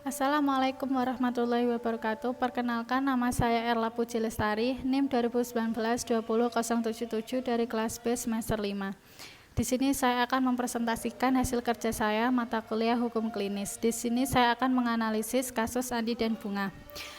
Assalamualaikum warahmatullahi wabarakatuh. Perkenalkan, nama saya Erla Puji Lestari, NIM 2019-20077 dari kelas B semester 5. Di sini saya akan mempresentasikan hasil kerja saya mata kuliah hukum klinis. Di sini saya akan menganalisis kasus Andi dan Bunga.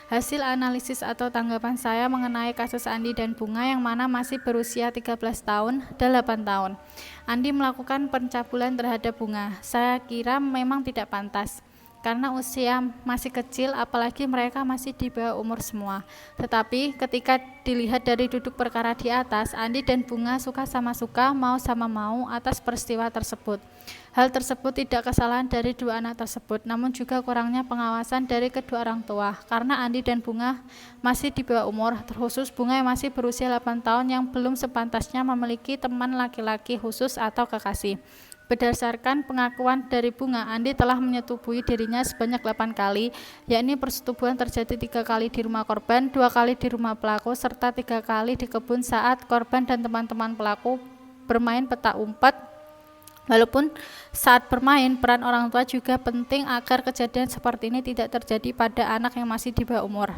Hasil analisis atau tanggapan saya mengenai kasus Andi dan Bunga yang mana masih berusia 13 tahun dan 8 tahun. Andi melakukan pencabulan terhadap Bunga. Saya kira memang tidak pantas, karena usia masih kecil, apalagi mereka masih di bawah umur semua. Tetapi ketika dilihat dari duduk perkara di atas, Andi dan Bunga suka sama suka, mau sama mau atas peristiwa tersebut. Hal tersebut tidak kesalahan dari dua anak tersebut, namun juga kurangnya pengawasan dari kedua orang tua, karena Andi dan Bunga masih di bawah umur, terkhusus Bunga yang masih berusia 8 tahun yang belum sepantasnya memiliki teman laki-laki khusus atau kekasih. Berdasarkan pengakuan dari Bunga, Andi telah menyetubuhi dirinya sebanyak 8 kali, yakni persetubuhan terjadi 3 kali di rumah korban, 2 kali di rumah pelaku, serta 3 kali di kebun saat korban dan teman-teman pelaku bermain petak umpet. Walaupun saat bermain, peran orang tua juga penting agar kejadian seperti ini tidak terjadi pada anak yang masih di bawah umur.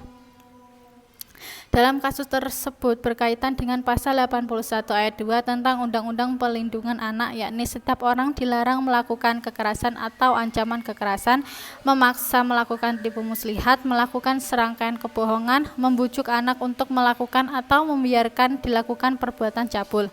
Dalam kasus tersebut berkaitan dengan pasal 81 ayat 2 tentang Undang-Undang Perlindungan Anak, yakni setiap orang dilarang melakukan kekerasan atau ancaman kekerasan, memaksa melakukan tipu muslihat, melakukan serangkaian kebohongan, membujuk anak untuk melakukan atau membiarkan dilakukan perbuatan cabul.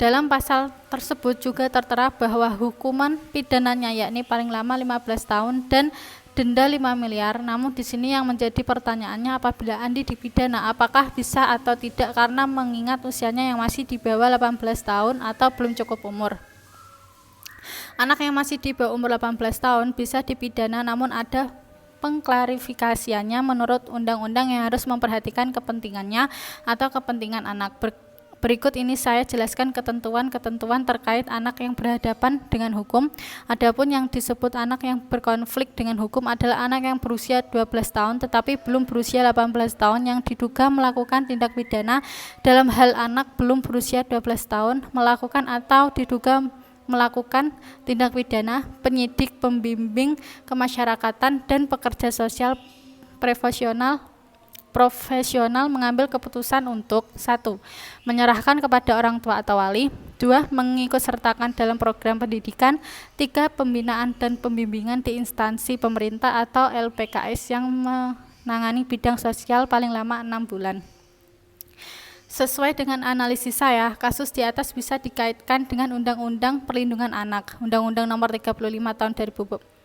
Dalam pasal tersebut juga tertera bahwa hukuman pidananya yakni paling lama 15 tahun dan denda 5 miliar. Namun di sini yang menjadi pertanyaannya, apabila Andi dipidana, apakah bisa atau tidak, karena mengingat usianya yang masih di bawah 18 tahun atau belum cukup umur. Anak yang masih di bawah umur 18 tahun bisa dipidana, namun ada pengklarifikasiannya menurut undang-undang yang harus memperhatikan kepentingannya atau kepentingan anak. Berikut ini saya jelaskan ketentuan-ketentuan terkait anak yang berhadapan dengan hukum. Adapun yang disebut anak yang berkonflik dengan hukum adalah anak yang berusia 12 tahun tetapi belum berusia 18 tahun yang diduga melakukan tindak pidana. Dalam hal anak belum berusia 12 tahun melakukan atau diduga melakukan tindak pidana, penyidik, pembimbing kemasyarakatan, dan pekerja sosial profesional mengambil keputusan untuk 1. Menyerahkan kepada orang tua atau wali, 2. Mengikutsertakan dalam program pendidikan, 3. Pembinaan dan pembimbingan di instansi pemerintah atau LPKS yang menangani bidang sosial paling lama 6 bulan. Sesuai dengan analisis saya, kasus di atas bisa dikaitkan dengan Undang-Undang Perlindungan Anak, Undang-Undang Nomor 35 Tahun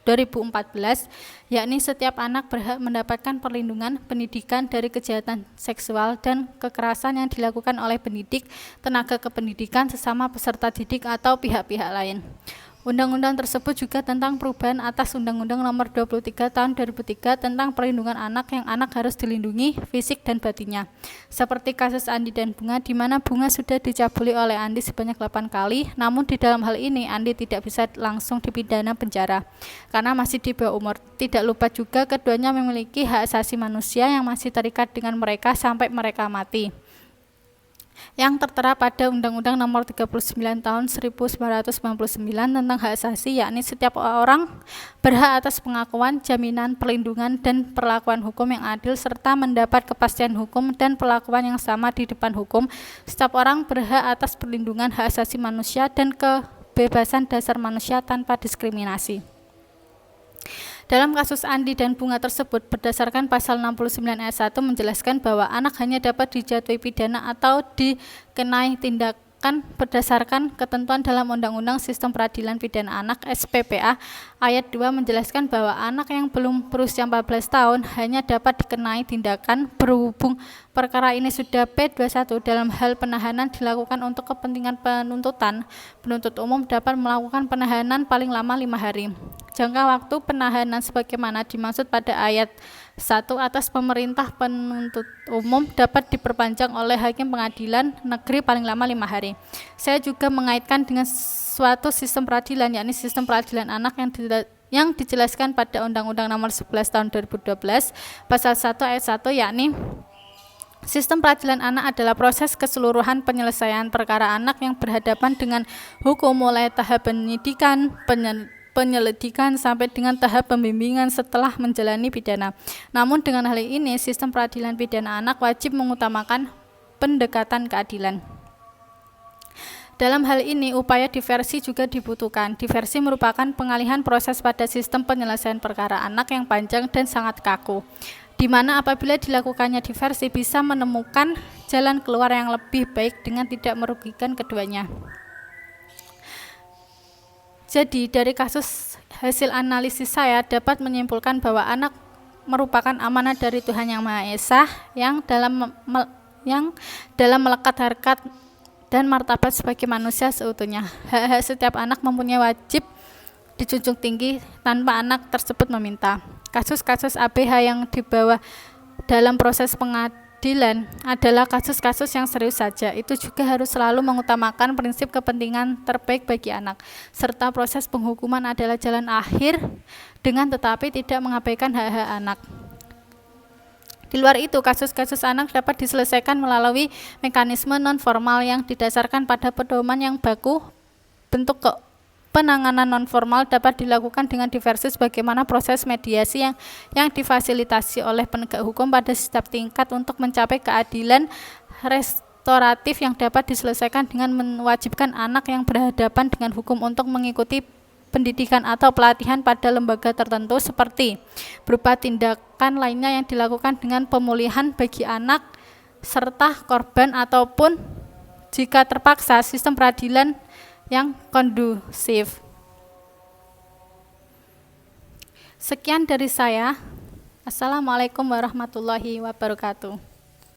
2014, yakni setiap anak berhak mendapatkan perlindungan pendidikan dari kejahatan seksual dan kekerasan yang dilakukan oleh pendidik, tenaga kependidikan, sesama peserta didik atau pihak-pihak lain. Undang-undang tersebut juga tentang perubahan atas Undang-Undang Nomor 23 Tahun 2003 tentang perlindungan anak, yang anak harus dilindungi fisik dan batinnya. Seperti kasus Andi dan Bunga, di mana Bunga sudah dicabuli oleh Andi sebanyak 8 kali, namun di dalam hal ini Andi tidak bisa langsung dipidana penjara karena masih di bawah umur. Tidak lupa juga keduanya memiliki hak asasi manusia yang masih terikat dengan mereka sampai mereka mati, yang tertera pada Undang-Undang Nomor 39 Tahun 1999 tentang hak asasi, yakni setiap orang berhak atas pengakuan, jaminan, perlindungan, dan perlakuan hukum yang adil serta mendapat kepastian hukum dan perlakuan yang sama di depan hukum. Setiap orang berhak atas perlindungan hak asasi manusia dan kebebasan dasar manusia tanpa diskriminasi. Dalam kasus Andi dan Bunga tersebut, berdasarkan pasal 69 ayat 1 menjelaskan bahwa anak hanya dapat dijatuhi pidana atau dikenai tindakan berdasarkan ketentuan dalam Undang-Undang Sistem Peradilan Pidana Anak (SPPA). Ayat 2 menjelaskan bahwa anak yang belum berusia 14 tahun hanya dapat dikenai tindakan berhubung perkara ini sudah P21 dalam hal penahanan dilakukan untuk kepentingan penuntutan. Penuntut umum dapat melakukan penahanan paling lama 5 hari. Jangka waktu penahanan sebagaimana dimaksud pada ayat 1 atas pemerintah penuntut umum dapat diperpanjang oleh hakim pengadilan negeri paling lama 5 hari. Saya juga mengaitkan dengan suatu sistem peradilan, yakni sistem peradilan anak yang dijelaskan pada Undang-Undang Nomor 11 Tahun 2012 pasal 1 ayat 1, yakni sistem peradilan anak adalah proses keseluruhan penyelesaian perkara anak yang berhadapan dengan hukum mulai tahap penyidikan, penyelidikan sampai dengan tahap pembimbingan setelah menjalani pidana. Namun dengan hal ini, sistem peradilan pidana anak wajib mengutamakan pendekatan keadilan. Dalam hal ini, upaya diversi juga dibutuhkan. Diversi merupakan pengalihan proses pada sistem penyelesaian perkara anak yang panjang dan sangat kaku, di mana apabila dilakukannya diversi bisa menemukan jalan keluar yang lebih baik dengan tidak merugikan keduanya. Jadi, dari hasil analisis saya dapat menyimpulkan bahwa anak merupakan amanat dari Tuhan Yang Maha Esa yang dalam melekat harkat dan martabat sebagai manusia seutuhnya. Hak-hak setiap anak mempunyai wajib dijunjung tinggi tanpa anak tersebut meminta. Kasus-kasus ABH yang dibawa dalam proses pengadilan adalah kasus-kasus yang serius saja. Itu juga harus selalu mengutamakan prinsip kepentingan terbaik bagi anak, serta proses penghukuman adalah jalan akhir dengan tetapi tidak mengabaikan hak-hak anak. Di luar itu, kasus-kasus anak dapat diselesaikan melalui mekanisme non-formal yang didasarkan pada pedoman yang baku. Bentuk penanganan non-formal dapat dilakukan dengan diversi sebagaimana proses mediasi yang difasilitasi oleh penegak hukum pada setiap tingkat untuk mencapai keadilan restoratif yang dapat diselesaikan dengan mewajibkan anak yang berhadapan dengan hukum untuk mengikuti pendidikan atau pelatihan pada lembaga tertentu seperti berupa tindakan lainnya yang dilakukan dengan pemulihan bagi anak serta korban ataupun jika terpaksa sistem peradilan yang kondusif. Sekian dari saya. Assalamualaikum warahmatullahi wabarakatuh.